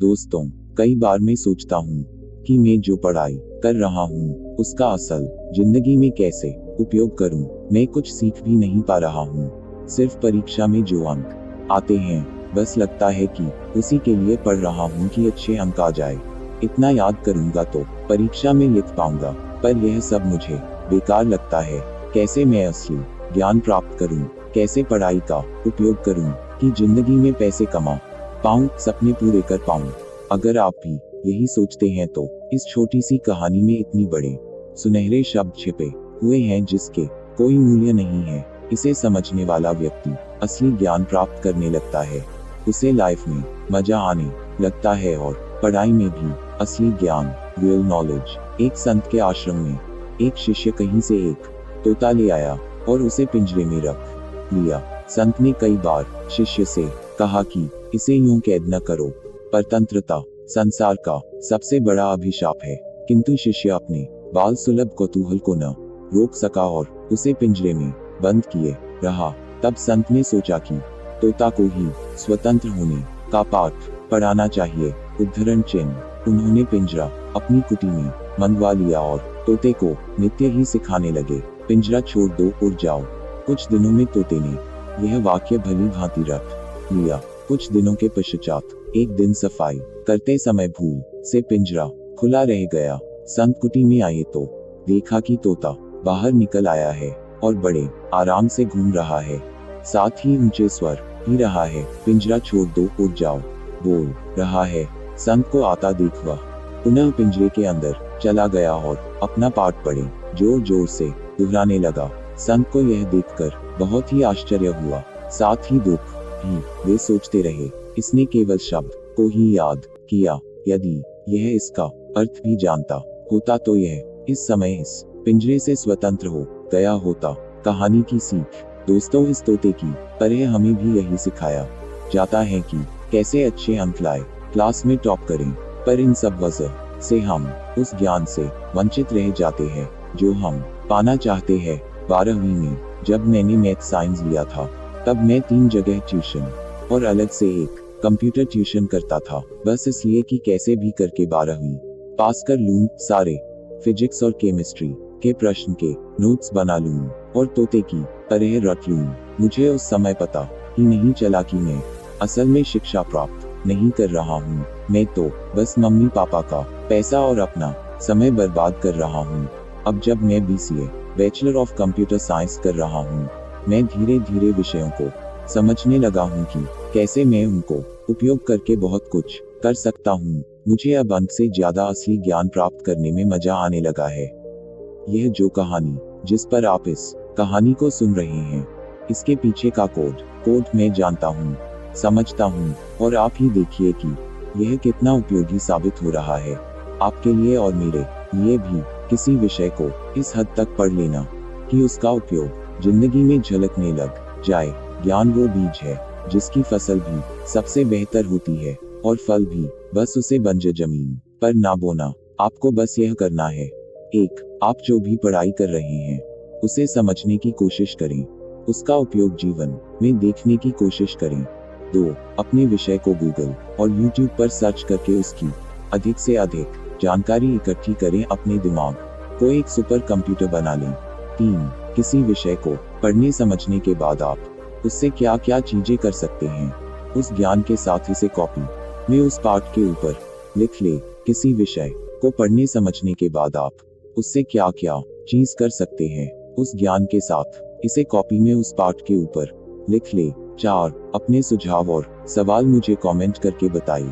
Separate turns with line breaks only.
दोस्तों, कई बार मैं सोचता हूँ कि मैं जो पढ़ाई कर रहा हूँ उसका असल जिंदगी में कैसे उपयोग करूँ। मैं कुछ सीख भी नहीं पा रहा हूँ। सिर्फ परीक्षा में जो अंक आते हैं, बस लगता है कि उसी के लिए पढ़ रहा हूँ कि अच्छे अंक आ जाए। इतना याद करूँगा तो परीक्षा में लिख पाऊंगा, पर यह सब मुझे बेकार लगता है। कैसे मैं असली ज्ञान प्राप्त करूँ, कैसे पढ़ाई का उपयोग करूँ कि जिंदगी में पैसे कमा पाऊँ, सपने पूरे कर पाऊँ। अगर आप भी यही सोचते हैं तो इस छोटी सी कहानी में इतनी बड़े सुनहरे शब्द छिपे हुए हैं जिसके कोई मूल्य नहीं है। इसे समझने वाला व्यक्ति असली ज्ञान प्राप्त करने लगता है, उसे लाइफ में मजा आने लगता है और पढ़ाई में भी असली ज्ञान, रियल नॉलेज। एक संत के आश्रम में एक शिष्य कहीं से एक तोता ले आया और उसे पिंजरे में रख लिया। संत ने कई बार शिष्य से कहा कि इसे यूं कैद न करो, परतंत्रता संसार का सबसे बड़ा अभिशाप है। किंतु शिष्य अपने बाल सुलभ कौतूहल को न रोक सका और उसे पिंजरे में बंद किए रहा। तब संत ने सोचा कि तोता को ही स्वतंत्र होने का पाठ पढ़ाना चाहिए। उद्धरण चिन्ह। उन्होंने पिंजरा अपनी कुटी में मंगवा लिया और तोते को नित्य ही सिखाने लगे, पिंजरा छोड़ दो, उड़ जाओ। कुछ दिनों में तोते ने यह वाक्य भली भांति रट लिया। कुछ दिनों के पश्चात एक दिन सफाई करते समय भूल से पिंजरा खुला रह गया। संत कुटी में आए तो देखा कि तोता बाहर निकल आया है और बड़े आराम से घूम रहा है, साथ ही ऊंचे स्वर पी रहा है, पिंजरा छोड़ दो, उड़ जाओ बोल रहा है। संत को आता देख वह पुनः पिंजरे के अंदर चला गया और अपना पाठ पढ़े जोर जोर से दोहराने लगा। संत को यह देखकर बहुत ही आश्चर्य हुआ, साथ ही दुख भी। वे सोचते रहे, इसने केवल शब्द को ही याद किया। यदि यह इसका अर्थ भी जानता होता तो यह इस समय इस पिंजरे से स्वतंत्र हो गया होता। कहानी की सीख। दोस्तों, इस तोते की तरह हमें भी यही सिखाया जाता है कि कैसे अच्छे अंक लाए, क्लास में टॉप करें, पर इन सब वजह से हम उस ज्ञान से वंचित रह जाते हैं जो हम पाना चाहते हैं। 12वीं में जब मैंने मैथ साइंस लिया था, तब मैं 3 जगह ट्यूशन और अलग से एक कंप्यूटर ट्यूशन करता था, बस इसलिए कि कैसे भी करके 12वीं पास कर लूं, सारे फिजिक्स और केमिस्ट्री के प्रश्न के नोट्स बना लूं और तोते की तरह रट लूं। मुझे उस समय पता ही नहीं चला कि मैं असल में शिक्षा प्राप्त नहीं कर रहा हूँ। मैं तो बस मम्मी पापा का पैसा और अपना समय बर्बाद कर रहा हूँ। अब जब मैं BCA bachelor of computer science कर रहा हूँ, मैं धीरे धीरे विषयों को समझने लगा हूँ कि कैसे मैं उनको उपयोग करके बहुत कुछ कर सकता हूँ। मुझे अब अंक से ज्यादा असली ज्ञान प्राप्त करने में मजा आने लगा है। यह जो कहानी जिस पर आप इस कहानी को सुन रहे हैं, इसके पीछे का कोड मैं जानता हूँ, समझता हूँ, और आप ही देखिए कि यह कितना उपयोगी साबित हो रहा है आपके लिए और मेरे लिए भी। किसी विषय को इस हद तक पढ़ लेना कि उसका उपयोग जिंदगी में झलकने लग जाए। ज्ञान वो बीज है जिसकी फसल भी सबसे बेहतर होती है और फल भी, बस उसे बंजर जमीन पर ना बोना। आपको बस यह करना है, 1. आप जो भी पढ़ाई कर रहे हैं उसे समझने की कोशिश करें, उसका उपयोग जीवन में देखने की कोशिश करें। 2. अपने विषय को गूगल और यूट्यूब पर सर्च करके उसकी अधिक से अधिक जानकारी इकट्ठी करें, अपने दिमाग को एक सुपर कंप्यूटर बना लें। 3. किसी विषय को पढ़ने समझने के बाद आप उससे क्या क्या चीजें कर सकते हैं, उस ज्ञान के साथ इसे कॉपी में उस पाठ के ऊपर लिख ले। किसी विषय को पढ़ने समझने के बाद आप उससे क्या क्या चीज कर सकते हैं, उस ज्ञान के साथ इसे कॉपी में उस पाठ के ऊपर लिख ले। 4. अपने सुझाव और सवाल मुझे कमेंट करके बताइए।